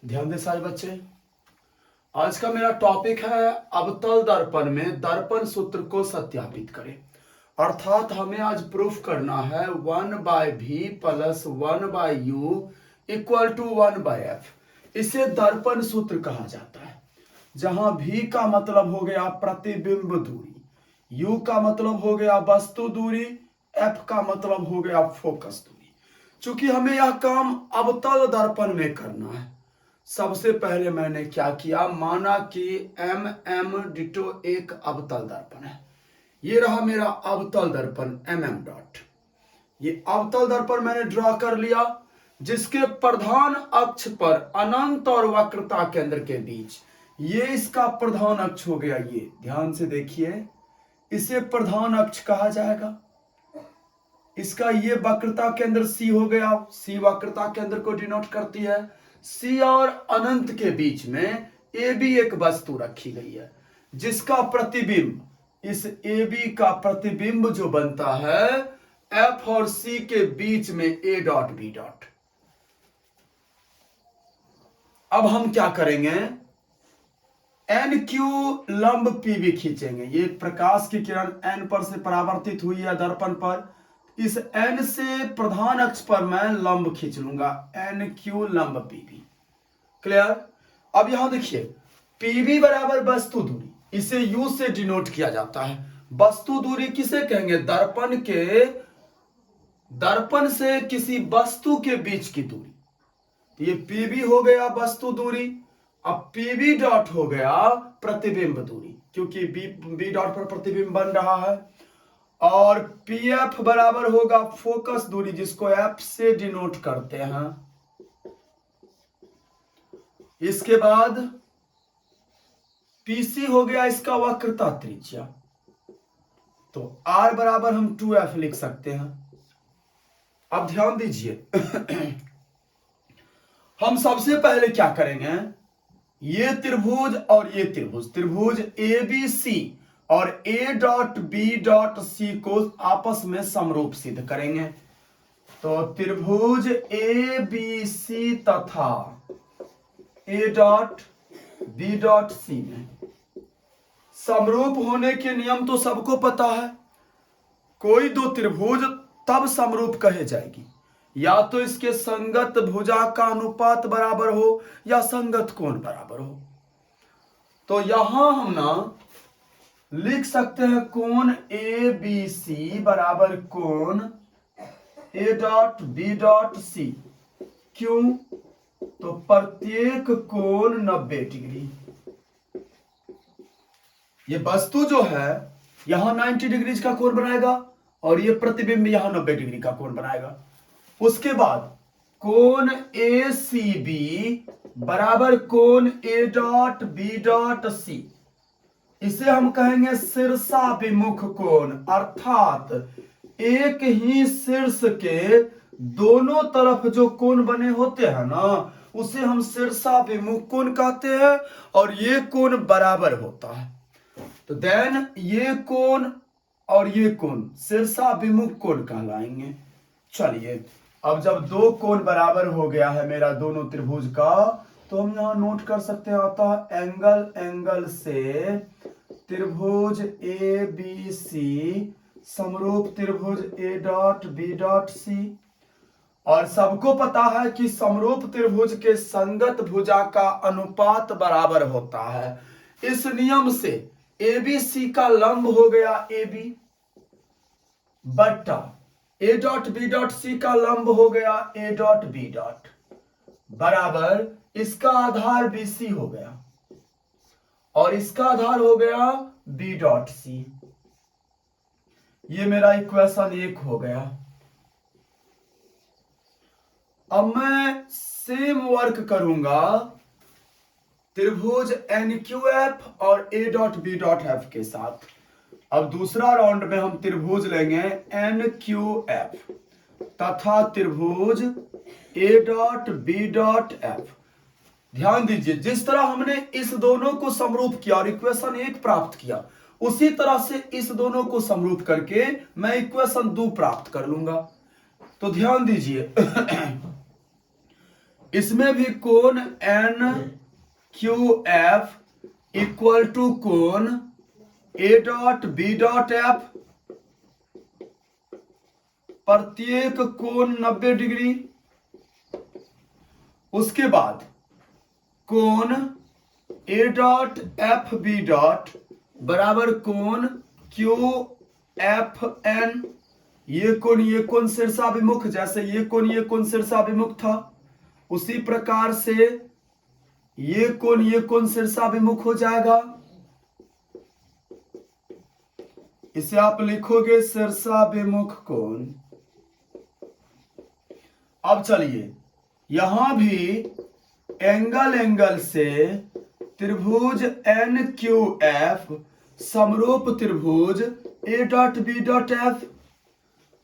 ध्यान दे सारे बच्चे। आज का मेरा टॉपिक है अवतल दर्पण में दर्पण सूत्र को सत्यापित करें। अर्थात हमें आज प्रूफ करना है 1/v plus 1/u equal to 1/f। इसे दर्पण सूत्र कहा जाता है, जहां v का मतलब हो गया प्रतिबिंब दूरी, u का मतलब हो गया वस्तु दूरी, f का मतलब हो गया फोकस दूरी। चूंकि हमें यह काम अवतल दर्पण में करना है, सबसे पहले मैंने क्या किया, माना कि डिटो एक अवतल दर्पण है। ये रहा मेरा अवतल दर्पण डॉट। ये अवतल दर्पण मैंने ड्रॉ कर लिया, जिसके प्रधान अक्ष पर अनंत और वक्रता केंद्र के बीच ये इसका प्रधान अक्ष हो गया। ये ध्यान से देखिए, इसे प्रधान अक्ष कहा जाएगा। इसका ये वक्रता केंद्र C हो गया। C वक्रता केंद्र को डिनोट करती है। C और अनंत के बीच में AB एक वस्तु रखी गई है, जिसका प्रतिबिंब, इस AB का प्रतिबिंब जो बनता है F और C के बीच में A डॉट B डॉट। अब हम क्या करेंगे, NQ लंब PB खींचेंगे। ये प्रकाश की किरण N पर से परावर्तित हुई है दर्पण पर। इस N से प्रधान अक्ष पर मैं लंब खींच लूंगा, NQ लंब PB। क्लियर। अब यहां देखिए, PB बराबर वस्तु दूरी, इसे U से डिनोट किया जाता है। वस्तु दूरी किसे कहेंगे, दर्पण से किसी वस्तु के बीच की दूरी। तो ये PB हो गया वस्तु दूरी। अब PB डॉट हो गया प्रतिबिंब दूरी, क्योंकि B डॉट पर प्रतिबिंब बन रहा है। और PF बराबर होगा फोकस दूरी, जिसको F से डिनोट करते हैं। इसके बाद PC हो गया इसका वक्रता त्रिज्या, तो R बराबर हम 2F लिख सकते हैं। अब ध्यान दीजिए हम सबसे पहले क्या करेंगे, ये त्रिभुज और ये त्रिभुज ABC और A dot B dot C को आपस में समरूप सिद्ध करेंगे। तो त्रिभुज ABC तथा A dot B dot C में समरूप होने के नियम तो सबको पता है। कोई दो त्रिभुज तब समरूप कहे जाएगी, या तो इसके संगत भुजा का अनुपात बराबर हो या संगत कोण बराबर हो। तो यहां हम ना लिख सकते हैं कोण ABC बराबर कोण A dot B dot C। क्यों, तो प्रत्येक कोण 90 डिग्री। ये वस्तु जो है यहां 90 डिग्री का कोण बनाएगा और ये प्रतिबिंब यहां 90 डिग्री का कोण बनाएगा। उसके बाद कोण ACB बराबर कोण A dot B dot C, इसे हम कहेंगे शीर्षाभिमुख कोण। अर्थात एक ही शीर्ष के दोनों तरफ जो कोण बने होते हैं ना, उसे हम शीर्षाभिमुख कोण कहते हैं, और ये कोण बराबर होता है। तो देन ये कोण और ये कोण शीर्षाभिमुख कोण कहलाएंगे। चलिए, अब जब दो कोण बराबर हो गया है मेरा दोनों त्रिभुज का, तो हम यहां नोट कर सकते हैं, आता है एंगल से त्रिभुज ABC समरूप त्रिभुज A dot B dot C। और सबको पता है कि समरूप त्रिभुज के संगत भुजा का अनुपात बराबर होता है। इस नियम से ABC का लंब हो गया AB बट्टा A dot B dot C का लंब हो गया A डॉट B डॉट, बराबर इसका आधार BC हो गया और इसका आधार हो गया B डॉट C। ये मेरा इक्वेशन 1 हो गया। अब मैं सेम वर्क करूंगा त्रिभुज NQF और A dot B dot F के साथ। अब दूसरा राउंड में हम त्रिभुज लेंगे NQF तथा त्रिभुज A dot B dot F। ध्यान दीजिए, जिस तरह हमने इस दोनों को समरूप किया और इक्वेशन 1 प्राप्त किया, उसी तरह से इस दोनों को समरूप करके मैं इक्वेशन 2 प्राप्त कर लूंगा। तो ध्यान दीजिए इसमें भी कोण N Q F equal to कोण A dot B dot F, प्रत्येक कोण 90 डिग्री। उसके बाद कोण A dot F B dot बराबर कोण क्यू एफ एन। ये कोण शीर्षाभिमुख, जैसे ये कोण शीर्षाभिमुख था, उसी प्रकार से ये कोण शीर्षाभिमुख हो जाएगा। इसे आप लिखोगे शीर्षाभिमुख कोण। अब चलिए, यहां भी एंगल से त्रिभुज एन क्यू एफ समरूप त्रिभुज A dot B dot F,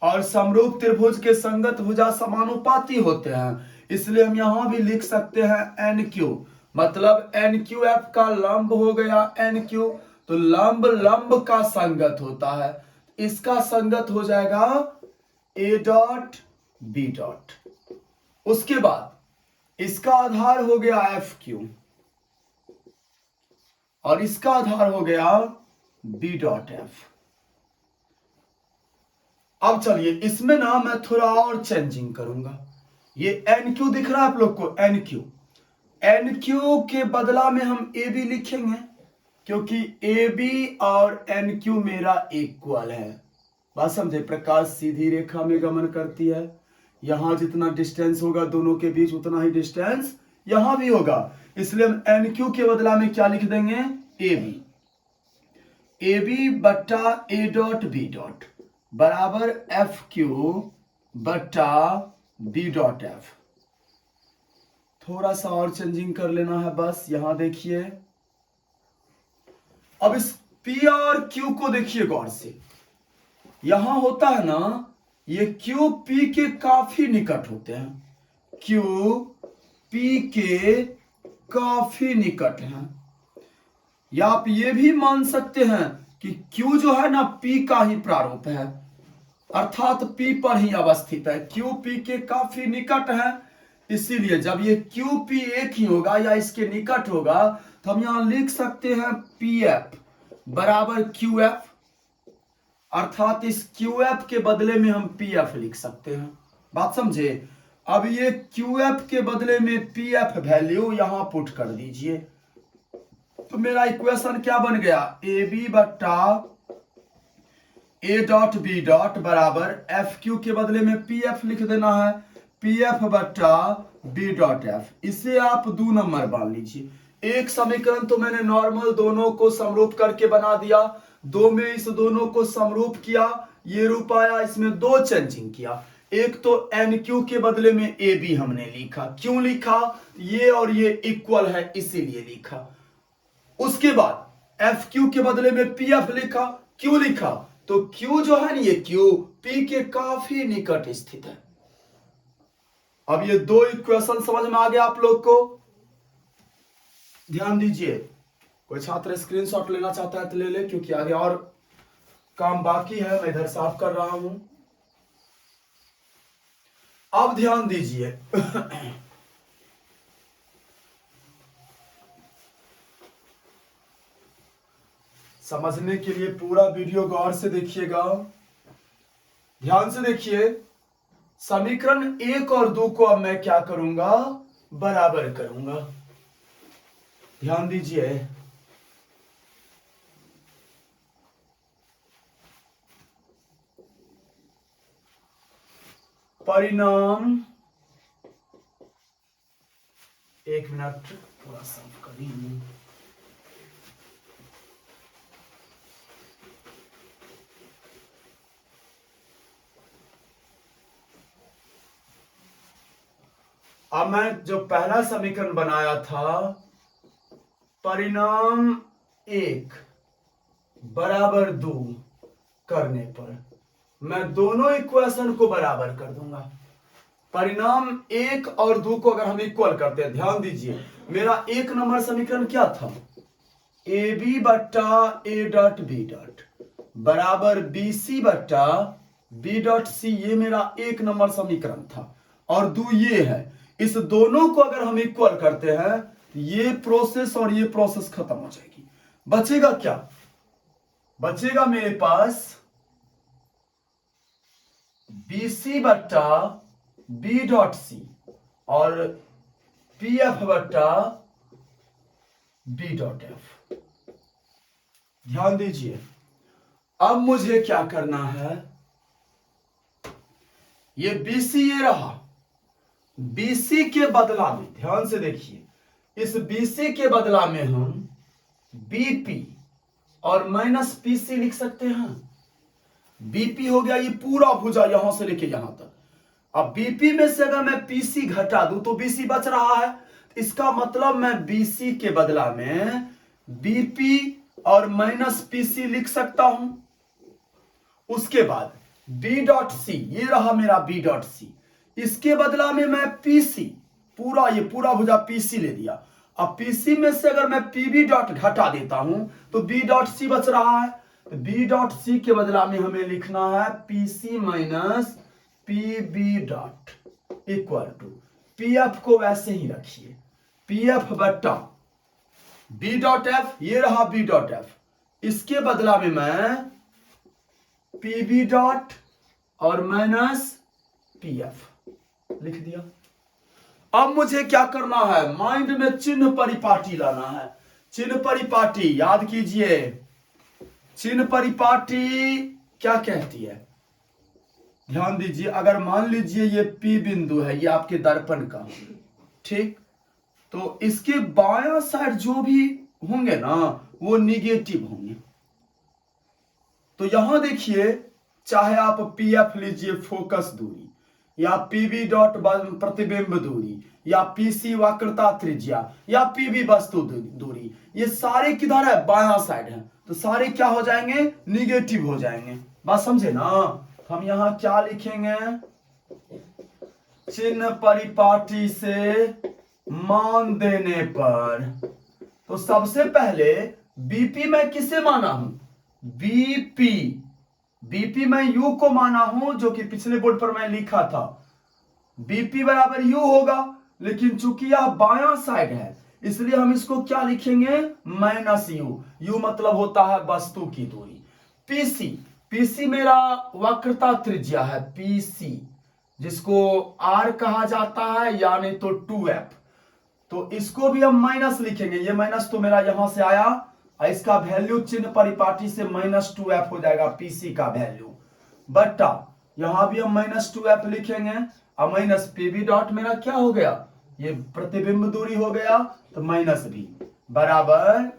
और समरूप त्रिभुज के संगत भुजा समानुपाती होते हैं, इसलिए हम यहां भी लिख सकते हैं एन क्यू, मतलब एन क्यू एफ का लंब हो गया एन क्यू, तो लंब लंब का संगत होता है, इसका संगत हो जाएगा ए डॉट बी डॉट। उसके बाद इसका आधार हो गया एफ क्यू और इसका आधार हो गया बी डॉट एफ। अब चलिए, इसमें ना मैं थोड़ा और चेंजिंग करूंगा। ये एन क्यू दिख रहा है आप लोग को, एन क्यू के बदला में हम ए बी लिखेंगे, क्योंकि ए बी और एन क्यू मेरा इक्वल है। बात समझे, प्रकाश सीधी रेखा में गमन करती है, यहां जितना डिस्टेंस होगा दोनों के बीच उतना ही डिस्टेंस यहां भी होगा, इसलिए हम एन क्यू के बदला में क्या लिख देंगे, ए बी बट्टा ए डॉट बी डॉट बराबर एफ क्यू बट्टा बी डॉट एफ। थोड़ा सा और चेंजिंग कर लेना है बस। यहां देखिए, अब इस पी और क्यू को देखिए गौर से। यहां होता है ना, ये क्यू पी के काफी निकट होते हैं, क्यू पी के काफी निकट हैं, या आप ये भी मान सकते हैं कि क्यू जो है ना पी का ही प्रारूप है, अर्थात पी पर ही अवस्थित है, क्यू पी के काफी निकट है, इसीलिए जब ये क्यू पी एक ही होगा या इसके निकट होगा तो हम यहां लिख सकते हैं पी एफ बराबर क्यू एफ, अर्थात इस क्यू एफ के बदले में हम पी एफ लिख सकते हैं। बात समझे। अब ये क्यू एफ के बदले में पी एफ वैल्यू यहां पुट कर दीजिए, तो मेरा इक्वेशन क्या बन गया, ए बी बट्टा ए डॉट बी डॉट बराबर एफ क्यू के बदले में पी एफ लिख देना है, पी एफ बट्टा बी डॉट एफ। इसे आप 2 नंबर मान लीजिए। एक समीकरण तो मैंने नॉर्मल दोनों को समरूप करके बना दिया, 2 में इस दोनों को समरूप किया, ये रूप आया, इसमें 2 चेंजिंग किया। एक तो एन क्यू के बदले में ए बी हमने लिखा, क्यों लिखा, ये और ये इक्वल है इसीलिए लिखा। उसके बाद एफ क्यू के बदले में पी एफ लिखा, क्यों लिखा, तो क्यू जो है ना, ये क्यू पी के काफी निकट स्थित है। अब ये 2 इक्वेशन समझ में आ गया आप लोग को। ध्यान दीजिए, कोई छात्र स्क्रीनशॉट लेना चाहता है तो ले ले, क्योंकि आगे और काम बाकी है, मैं इधर साफ कर रहा हूं। अब ध्यान दीजिए समझने के लिए पूरा वीडियो गौर से देखिएगा, ध्यान से देखिए। समीकरण 1 और 2 को अब मैं क्या करूंगा, बराबर करूंगा। ध्यान दीजिए, परिणाम, 1 मिनट थोड़ा साफ करिए। अब मैं जो पहला समीकरण बनाया था, परिणाम 1 बराबर 2 करने पर मैं दोनों इक्वेशन को बराबर कर दूंगा। परिणाम 1 और 2 को अगर हम इक्वल करते हैं, ध्यान दीजिए, मेरा 1 नंबर समीकरण क्या था, ए बी बट्टा ए डॉट बी डॉट बराबर बी सी बट्टा बी डॉट सी, ये मेरा 1 नंबर समीकरण था। और 2 ये है, इस दोनों को अगर हम इक्वल करते हैं तो ये प्रोसेस और ये प्रोसेस खत्म हो जाएगी। बचेगा क्या? बचेगा मेरे पास BC बट्टा B डॉट C और PF बट्टा B डॉट F। ध्यान दीजिए, अब मुझे क्या करना है, ये BC ये रहा, BC के बदला में ध्यान से देखिए, इस BC के बदला में हम BP और माइनस PC लिख सकते हैं। BP हो गया ये पूरा भुजा यहां से लेके यहां तक। अब BP में से अगर मैं PC घटा दूं तो BC बच रहा है, इसका मतलब मैं BC के बदला में BP और माइनस PC लिख सकता हूं। उसके बाद B डॉट C ये रहा मेरा B डॉट C, इसके बदला में मैं PC पूरा ये पूरा भुजा PC ले दिया। अब PC में से अगर मैं PB डॉट घटा देता हूं तो B डॉट C बच रहा है, तो B डॉट C के बदला में हमें लिखना है PC minus PB dot equal to PF को वैसे ही रखिए, PF बट्टा B डॉट F ये रहा B डॉट F, इसके बदला में मैं PB डॉट और माइनस PF लिख दिया। अब मुझे क्या करना है, माइंड में चिन्ह परिपाटी लाना है। चिन्ह परिपाटी याद कीजिए, चिन्ह परिपाटी क्या कहती है, ध्यान दीजिए। अगर मान लीजिए ये P बिंदु है, ये आपके दर्पण का, ठीक, तो इसके बायां साइड जो भी होंगे ना वो निगेटिव होंगे। तो यहां देखिए, चाहे आप PF लीजिए फोकस दूरी, या PB डॉट प्रतिबिंब दूरी, या PC वक्रता त्रिज्या, या PB वस्तु दूरी, ये सारे किधर है, बायां साइड है, तो सारे क्या हो जाएंगे, निगेटिव हो जाएंगे। बात समझे ना? हम यहां क्या लिखेंगे, चिन्ह परिपाटी से मान देने पर, तो सबसे पहले BP मैं किसे माना हूं, BP मैं U को माना हूं, जो कि पिछले बोर्ड पर मैं लिखा था BP बराबर U होगा, लेकिन चूंकि यह बायां साइड है इसलिए हम इसको क्या लिखेंगे, माइनस U मतलब होता है वस्तु की दूरी। PC मेरा वक्रता त्रिज्या है PC, जिसको R कहा जाता है, यानी तो 2F, तो इसको भी हम माइनस लिखेंगे। ये माइनस तो मेरा यहां से आया, इसका वैल्यू चिन्ह परिपाटी से -2F हो जाएगा, PC का वैल्यू बट्टा यहां भी हम -2F लिखेंगे, और माइनस PB डॉट मेरा क्या हो गया, ये प्रतिबिंब दूरी हो गया, तो -B बराबर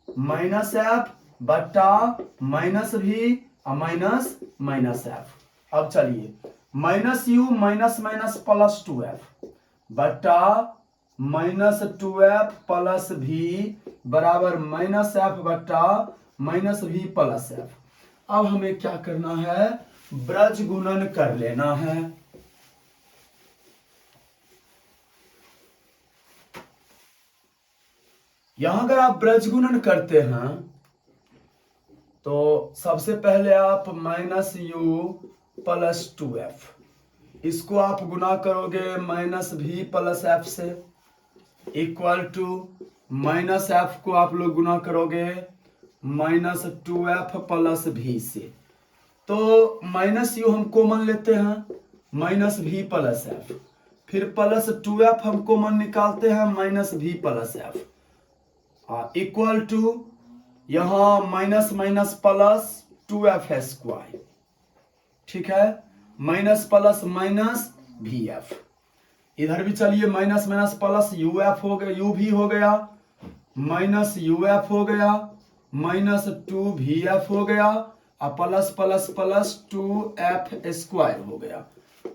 -F बट्टा -V और -F। अब चलिए -U माइनस प्लस 2F बट्टा -2F प्लस V बराबर -F बट्टा -V प्लस F। अब हमें क्या करना है, ब्रज गुणन कर लेना है। यहां अगर आप ब्रज गुणन करते हैं तो सबसे पहले आप -U प्लस 2F, इसको आप गुना करोगे -V प्लस F से, इक्वल टू -F को आप लोग गुना करोगे -2F प्लस V से, तो -U हम कॉमन लेते हैं, -V प्लस F, फिर प्लस 2F हम कॉमन निकालते हैं, -V plus F, equal to यहां minus minus plus 2F square, ठीक है, माइनस प्लस माइनस VF, इधर भी चलिए माइनस माइनस प्लस UF हो गया, UV हो गया, माइनस UF हो गया, -2VF हो गया, और plus plus plus 2F square हो गया,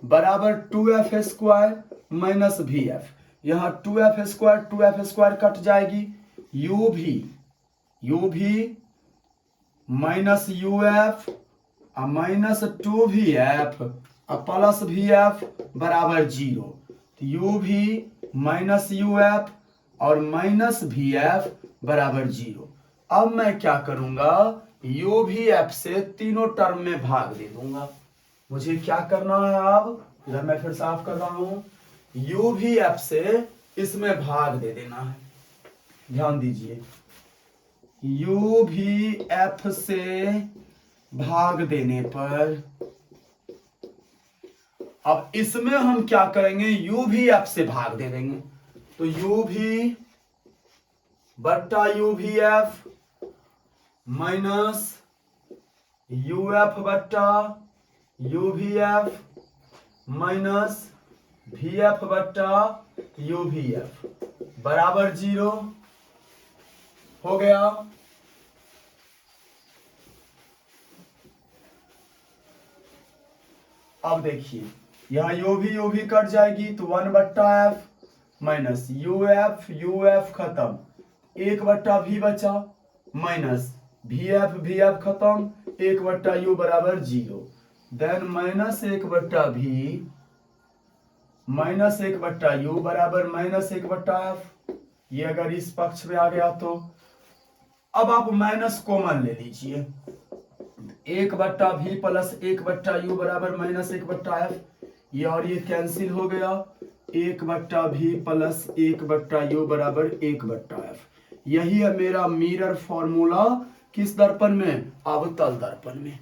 बराबर 2F स्क्वायर माइनस VF, यहां 2F स्क्वायर कट जाएगी, UV minus UF minus 2VF plus VF बराबर 0, तो UV माइनस UF और माइनस VF बराबर 0। अब मैं क्या करूंगा, UVF से तीनों टर्म में भाग दे दूंगा। मुझे क्या करना है, अब इधर मैं फिर साफ कर रहा हूं, यू भी एफ से इसमें भाग दे देना है। ध्यान दीजिए, यू भी एफ से भाग देने पर अब इसमें हम क्या करेंगे, यू भी एफ से भाग दे देंगे। तो यू भी बट्टा यू भी एफ माइनस यू एफ बट्टा यू भी एफ माइनस भी एफ बट्टा यू भी एफ बराबर 0 हो गया। अब देखिए, यहां यू भी कट जाएगी तो 1 बट्टा एफ माइनस यू एफ खत्म, 1 बट्टा भी बचा माइनस भी एफ खत्म, 1 बट्टा यू बराबर 0। देन माइनस 1 बट्टा भी माइनस 1 बट्टा यू बराबर माइनस 1 बट्टा एफ। ये अगर इस पक्ष में आ गया तो अब आप माइनस कॉमन ले लीजिए, 1 बट्टा भी प्लस 1 बट्टा यू बराबर माइनस 1 बट्टा एफ। ये और ये कैंसिल हो गया, 1 बट्टा भी प्लस 1 बट्टा यू बराबर 1 बट्टा एफ। यही है मेरा मिरर फॉर्मूला, किस दर्पण में, अवतल दर्पण में।